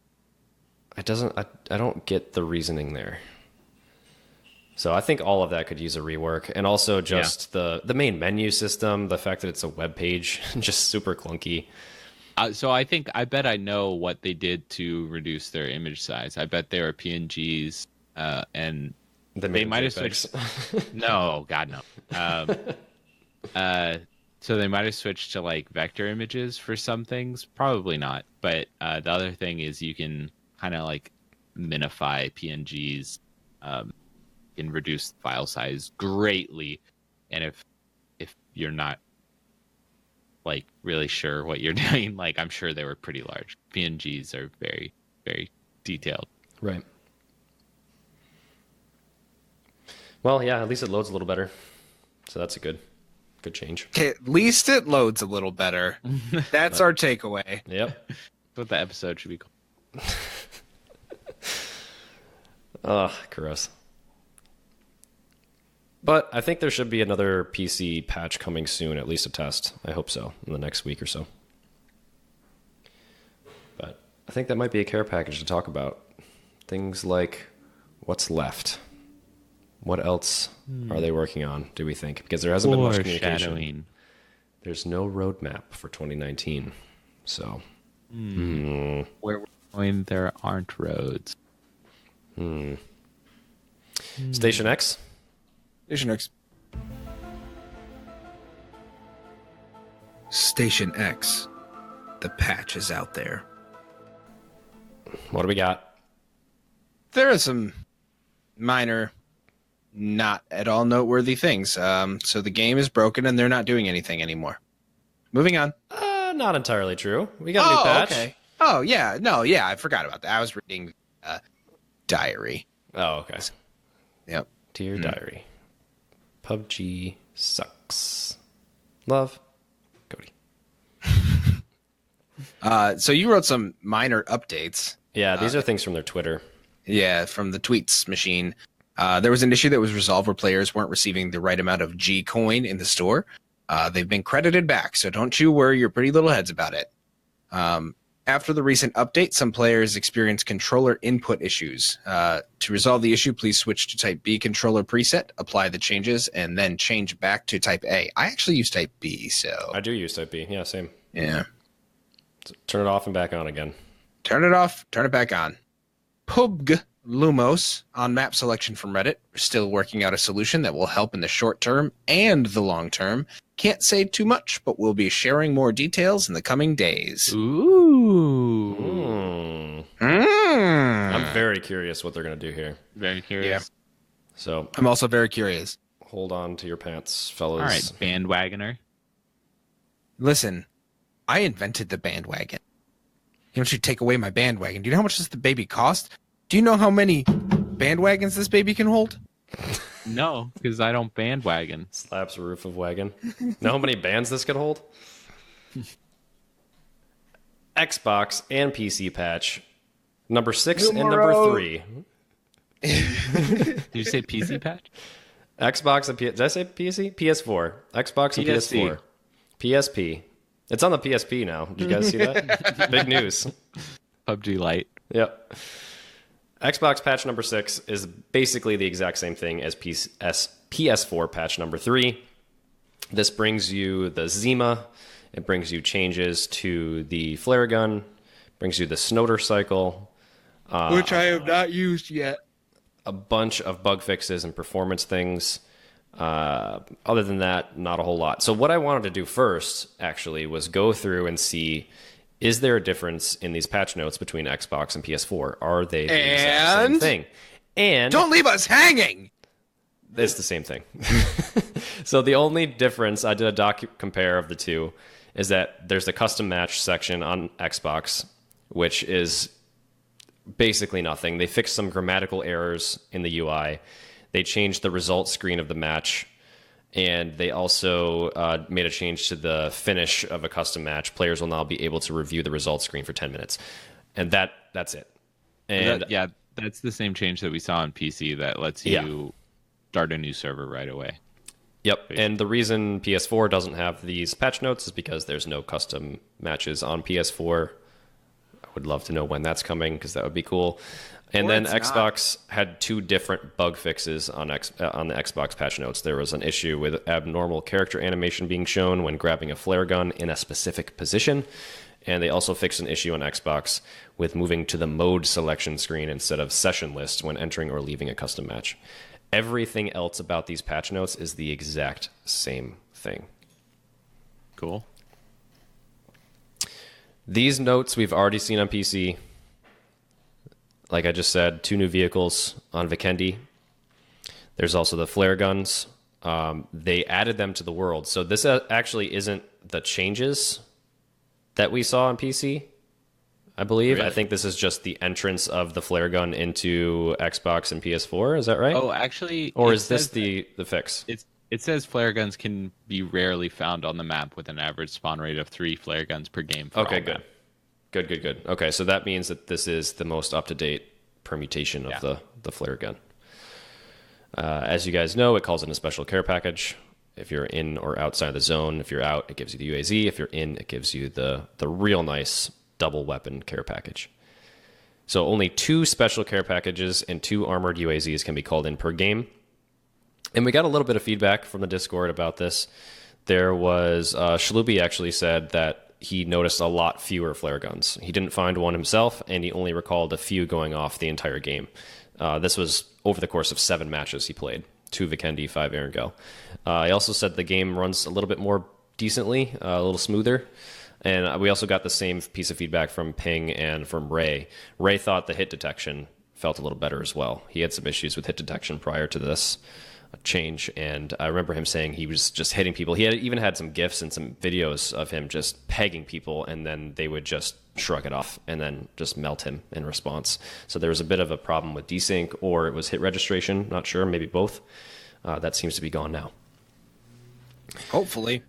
S3: It doesn't. I don't get the reasoning there. So I think all of that could use a rework, and also just the main menu system, the fact that it's a web page, just super clunky.
S2: So I bet I know what they did to reduce their image size. I bet they were PNGs, and they might have switched. No, God no. So they might have switched to like vector images for some things. Probably not. But the other thing is you can kind of like minify PNGs. Can reduce the file size greatly, and if you're not like really sure what you're doing, like I'm sure they were pretty large. PNGs are very, very detailed.
S3: Right. Well, yeah, at least it loads a little better, so that's a good change.
S1: Okay, at least it loads a little better. That's our takeaway.
S3: Yep.
S2: That's what the episode should be called.
S3: Ugh, gross. But I think there should be another PC patch coming soon, at least a test. I hope so, in the next week or so. But I think that might be a care package to talk about. Things like what's left. What else are they working on, do we think? Because there hasn't been much communication. There's no roadmap for 2019. So.
S2: Where we're going, there aren't roads.
S3: Station X?
S1: Station X. Station X. The patch is out there.
S3: What do we got?
S1: There are some minor, not at all noteworthy things. So the game is broken and they're not doing anything anymore. Moving on.
S3: Not entirely true. We got a new patch.
S1: Okay. Oh, yeah. No, yeah, I forgot about that. I was reading diary.
S3: Oh, okay.
S1: Yep.
S3: Dear Diary. PUBG sucks. Love, Cody.
S1: So you wrote some minor updates.
S3: Yeah, these are things from their Twitter.
S1: Yeah, from the tweets machine. There was an issue that was resolved where players weren't receiving the right amount of G coin in the store. They've been credited back, so don't you worry your pretty little heads about it. After the recent update, some players experienced controller input issues. To resolve the issue, please switch to Type B controller preset, apply the changes, and then change back to Type A. I actually use Type B, so...
S3: I do use Type B. Yeah, same.
S1: Yeah.
S3: Turn it off and back on again.
S1: Turn it off, turn it back on. PUBG Lumos on map selection from Reddit. We're still working out a solution that will help in the short term and the long term. Can't say too much, but we'll be sharing more details in the coming days.
S2: Ooh.
S3: I'm very curious what they're going to do here.
S2: Very curious.
S3: So
S1: I'm also very curious.
S3: hold on to your pants, fellas.
S2: All right, bandwagoner.
S1: Listen, I invented the bandwagon. You don't you take away my bandwagon. Do you know how much does the baby cost? Do you know how many bandwagons this baby can hold?
S2: No, because I don't bandwagon.
S3: Slaps roof of wagon. Know how many bands this could hold? Xbox and PC patch. Number 6 and number 3.
S2: Did you say PC patch?
S3: Xbox and did I say PC? PS4. Xbox and
S2: PSP.
S3: PS4. PSP. It's on the PSP now. Did you guys see that? Big news.
S2: PUBG Lite.
S3: Yep. Xbox patch number 6 is basically the exact same thing as PS4 patch number 3. This brings you the Zima. It brings you changes to the flare gun. Brings you the Snoder cycle.
S1: Which I have not used yet.
S3: A bunch of bug fixes and performance things. Other than that, not a whole lot. So what I wanted to do first, actually, was go through and see, is there a difference in these patch notes between Xbox and PS4? Are they the exact same thing? And
S1: don't leave us hanging!
S3: It's the same thing. So the only difference, I did a doc compare of the two, is that there's the custom match section on Xbox, which is basically nothing. They fixed some grammatical errors in the UI. They changed the result screen of the match, and they also made a change to the finish of a custom match. Players will now be able to review the result screen for 10 minutes. And that's it. And
S2: that's the same change that we saw on PC that lets you start a new server right away.
S3: Yep, and the reason PS4 doesn't have these patch notes is because there's no custom matches on PS4. I would love to know when that's coming, because that would be cool. And then Xbox had two different bug fixes on the Xbox patch notes. There was an issue with abnormal character animation being shown when grabbing a flare gun in a specific position. And they also fixed an issue on Xbox with moving to the mode selection screen instead of session list when entering or leaving a custom match. Everything else about these patch notes is the exact same thing.
S2: Cool.
S3: These notes we've already seen on PC. Like I just said, 2 new vehicles on Vikendi. There's also the flare guns. They added them to the world. So this actually isn't the changes that we saw on PC, I believe.
S2: Really?
S3: I think this is just the entrance of the flare gun into Xbox and PS4. Is that right?
S2: Oh, actually...
S3: Or is this the fix?
S2: It says flare guns can be rarely found on the map with an average spawn rate of 3 flare guns per game.
S3: Okay, good. Good. Okay, so that means that this is the most up-to-date permutation of the flare gun. As you guys know, it calls in a special care package. If you're in or outside the zone, if you're out, it gives you the UAZ. If you're in, it gives you the real nice double weapon care package. So only 2 special care packages and 2 armored UAZs can be called in per game. And we got a little bit of feedback from the Discord about this. There was Shlubi actually said that he noticed a lot fewer flare guns. He didn't find one himself, and he only recalled a few going off the entire game. This was over the course of 7 matches he played. 2 Vikendi, 5 Erangel. He also said the game runs a little bit more decently, a little smoother. And we also got the same piece of feedback from Ping and from Ray. Ray thought the hit detection felt a little better as well. He had some issues with hit detection prior to this change, and I remember him saying he was just hitting people. He had even had some GIFs and some videos of him just pegging people, and then they would just shrug it off and then just melt him in response. So there was a bit of a problem with desync, or it was hit registration, not sure, maybe both. That seems to be gone now.
S1: Hopefully.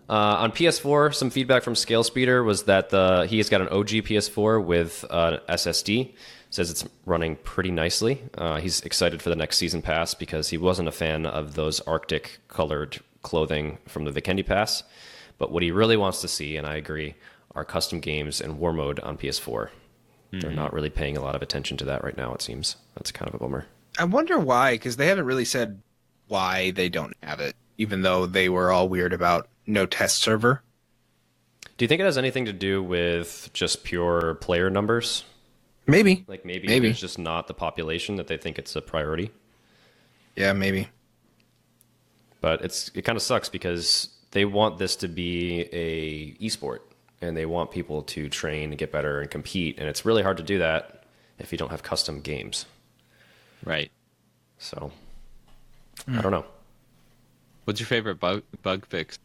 S3: On PS4, some feedback from Scale Speeder was that he has got an OG PS4 with SSD. Says it's running pretty nicely. He's excited for the next season pass because he wasn't a fan of those Arctic colored clothing from the Vikendi Pass. But what he really wants to see, and I agree, are custom games and war mode on PS4. They're not really paying a lot of attention to that right now, it seems. That's kind of a bummer.
S1: I wonder why, because they haven't really said why they don't have it, even though they were all weird about no test server.
S3: Do you think it has anything to do with just pure player numbers?
S1: Maybe.
S3: Like maybe there's just not the population that they think it's a priority.
S1: Yeah, maybe.
S3: But it kind of sucks because they want this to be a esport, and they want people to train and get better and compete, and it's really hard to do that if you don't have custom games.
S2: Right.
S3: So, I don't know.
S2: What's your favorite bug fix?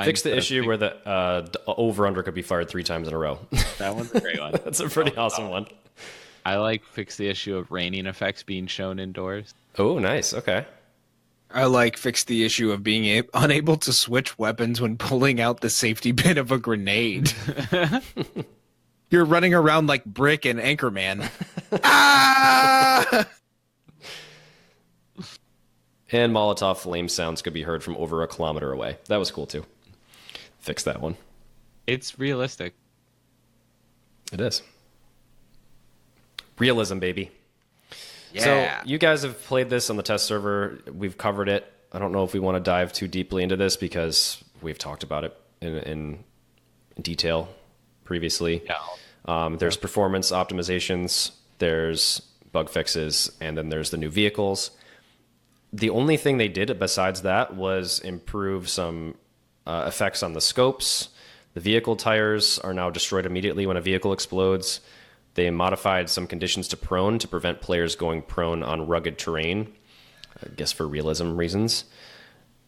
S3: Fix the issue where the over-under could be fired 3 times in a row.
S2: That one's a great one.
S3: That's a pretty awesome one.
S2: I like fix the issue of raining effects being shown indoors.
S3: Oh, nice. Okay.
S1: I like fix the issue of being unable to switch weapons when pulling out the safety pin of a grenade. You're running around like Brick and Anchorman. Ah!
S3: And Molotov flame sounds could be heard from over a kilometer away. That was cool, too. Fix that one.
S2: It's realistic.
S3: It is. Realism, baby.
S1: Yeah.
S3: So you guys have played this on the test server. We've covered it. I don't know if we want to dive too deeply into this because we've talked about it in detail previously.
S2: Yeah.
S3: There's performance optimizations, there's bug fixes, and then there's the new vehicles. The only thing they did besides that was improve some effects on the scopes. The vehicle tires are now destroyed immediately when a vehicle explodes. They modified some conditions to prone to prevent players going prone on rugged terrain, I guess for realism reasons.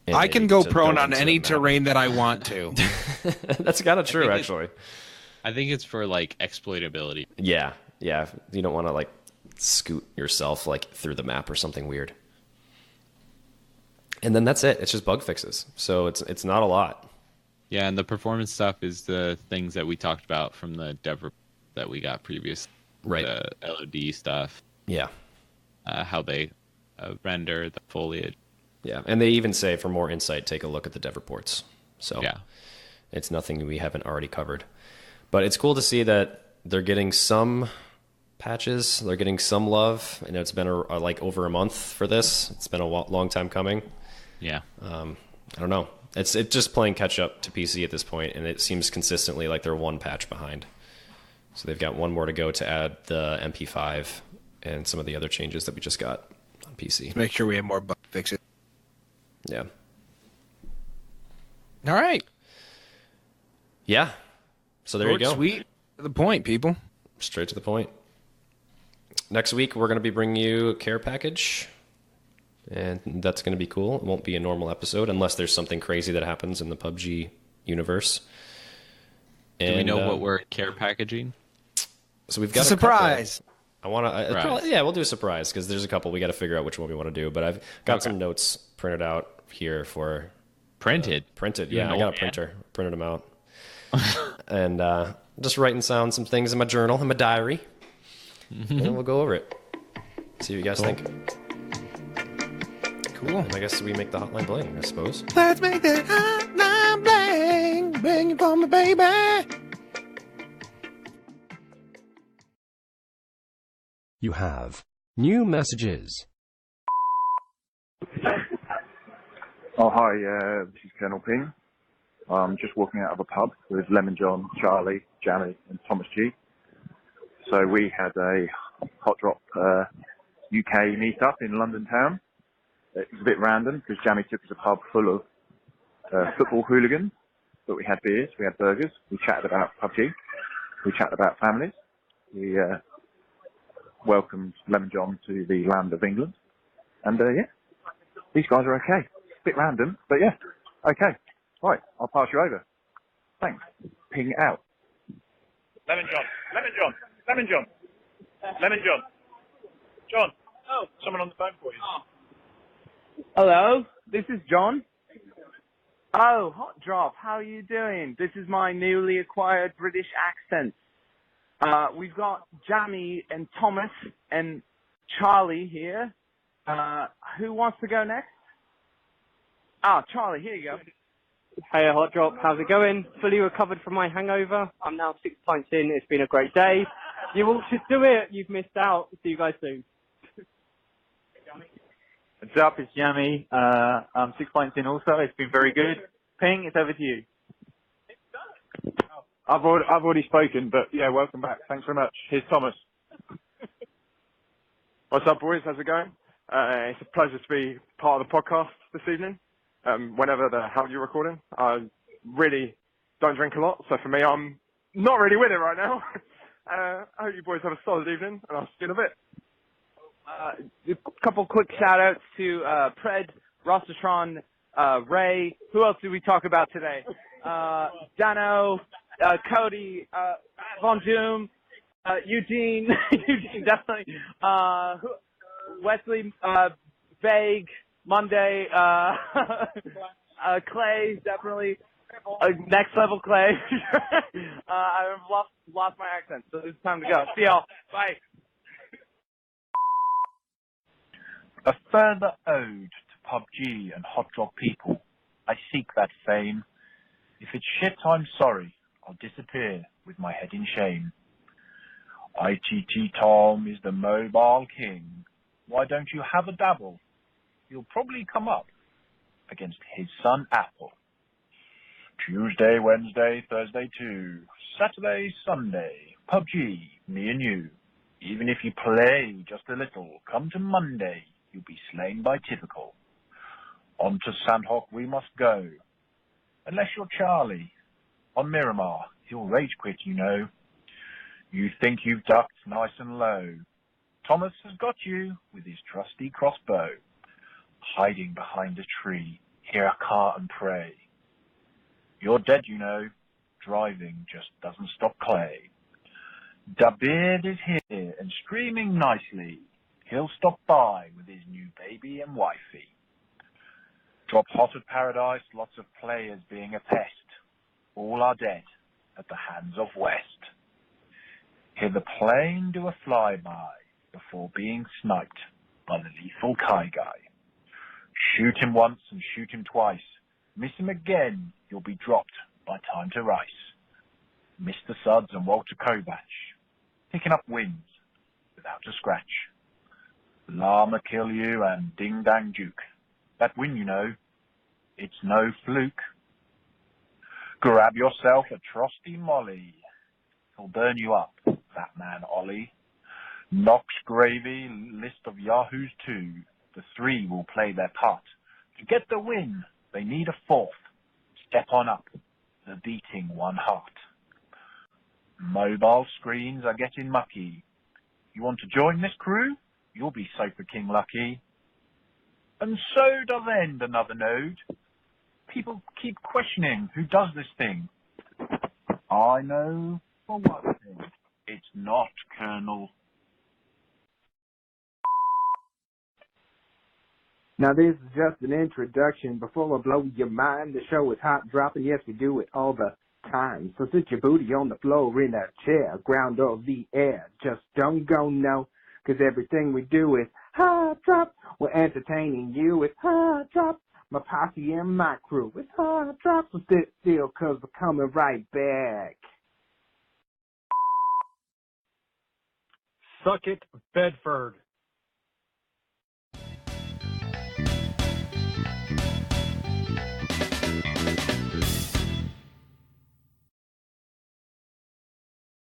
S3: And
S1: I can go prone on any terrain that I want to.
S3: That's kind of true, actually.
S2: I think it's for like exploitability.
S3: Yeah. You don't want to like scoot yourself like through the map or something weird. And then that's it. It's just bug fixes. So it's not a lot.
S2: Yeah, and the performance stuff is the things that we talked about from the dev that we got previous.
S3: Right.
S2: The LOD stuff.
S3: Yeah.
S2: How they render the foliage.
S3: Yeah. And they even say for more insight, take a look at the dev reports. So
S2: yeah,
S3: it's nothing we haven't already covered. But it's cool to see that they're getting some patches. They're getting some love. And it's been like over a month for this. It's been a long time coming.
S2: Yeah.
S3: I don't know. It's just playing catch up to PC at this point, and it seems consistently like they're one patch behind. So they've got one more to go to add the MP5 and some of the other changes that we just got on PC.
S1: Make sure we have more bug fixes.
S3: Yeah.
S1: All right.
S3: Yeah. So there you go.
S1: Sweet. To the point, people.
S3: Straight to the point. Next week, we're going to be bringing you a care package. And that's going to be cool. It won't be a normal episode unless there's something crazy that happens in the PUBG universe.
S2: Do we know what we're care packaging?
S3: So we've got a
S1: surprise.
S3: I want to. Yeah, we'll do a surprise because there's a couple. We got to figure out which one we want to do. But I've got some notes printed out here for
S2: printed.
S3: Yeah, I got a printer. Printed them out, and just writing down some things in my journal, in my diary, and then we'll go over it. See what you guys think.
S1: Cool.
S3: And I guess we make the hotline bling, I suppose.
S1: Let's make that hotline bling. Bring it for me, baby.
S5: You have new messages.
S6: Oh, hi, this is Colonel Ping. I'm just walking out of a pub with Lemon John, Charlie, Jamie, and Thomas G. So we had a Hotdrop UK meetup in London town. It was a bit random because Jamie took us a pub full of football hooligans, but we had beers, we had burgers, we chatted about PUBG, we chatted about families, we welcomed Lemon John to the land of England, and yeah, these guys are okay. Bit random, but yeah, okay. Right, I'll pass you over. Thanks. Ping out.
S7: Lemon John, Lemon John, Lemon John, Lemon John. John. Oh, someone on the phone for you.
S8: Hello, this is John. Oh, Hotdrop, how are you doing? This is my newly acquired British accent. We've got Jamie and Thomas and Charlie here. Who wants to go next? Ah, Charlie, here you go.
S9: Hey, Hotdrop, how's it going? Fully recovered from my hangover. I'm now 6 pints in. It's been a great day. You all should do it. You've missed out. See you guys soon.
S10: What's up? It's Jamie. I'm 6 pints in also. It's been very good. Ping, it's over to you.
S7: I've already spoken, but yeah, welcome back. Thanks very much. Here's Thomas.
S11: What's up, boys? How's it going? It's a pleasure to be part of the podcast this evening. Whenever the hell you're recording, I really don't drink a lot, so for me, I'm not really with it right now. I hope you boys have a solid evening, and I'll see you in a bit.
S8: A couple quick shout-outs to Pred, Rostatron, Ray. Who else did we talk about today? Dano, Cody, Von Doom, Eugene, Eugene definitely, Wesley, Vague, Monday, Clay, definitely, next level Clay. I've lost my accent, so it's time to go. See y'all. Bye.
S12: A further ode to PUBG and Hotdrop people. I seek that fame. If it's shit, I'm sorry. I'll disappear with my head in shame. ITT Tom is the mobile king. Why don't you have a dabble? He'll probably come up against his son Apple. Tuesday, Wednesday, Thursday too. Saturday, Sunday. PUBG, me and you. Even if you play just a little, come to Monday, you'll be slain by typical. On to Sandhawk we must go. Unless you're Charlie. On Miramar, he'll rage quit, you know. You think you've ducked nice and low. Thomas has got you with his trusty crossbow. Hiding behind a tree, hear a car and pray. You're dead, you know. Driving just doesn't stop Clay. Da Beard is here and screaming nicely. He'll stop by with his new baby and wifey. Drop hot at Paradise, lots of players being a pest. All are dead at the hands of West. Hear the plane do a flyby before being sniped by the lethal Kai guy. Shoot him once and shoot him twice. Miss him again, you'll be dropped by Time to Rice. Mr. Sudds and Walter Kovach, picking up wins without a scratch. Llama kill you and Ding Dang Duke. That win, you know, it's no fluke. Grab yourself a trusty Molly. He'll burn you up, that man Ollie. Knox Gravy, list of Yahoos too. The three will play their part. To get the win, they need a fourth. Step on up, the beating one heart. Mobile screens are getting mucky. You want to join this crew? You'll be Sofa King lucky. And so does end another node. People keep questioning who does this thing. I know for one thing, it's not Colonel.
S13: Now this is just an introduction. Before I blow your mind, the show is hot dropping. Yes, we do it all the time. So sit your booty on the floor in a chair, ground of the air. Just don't go no, 'cause everything we do is hot drop. We're entertaining you with hot drop. My posse and my crew with hot drop. So sit still, 'cause we're coming right back.
S14: Suck it, Bedford.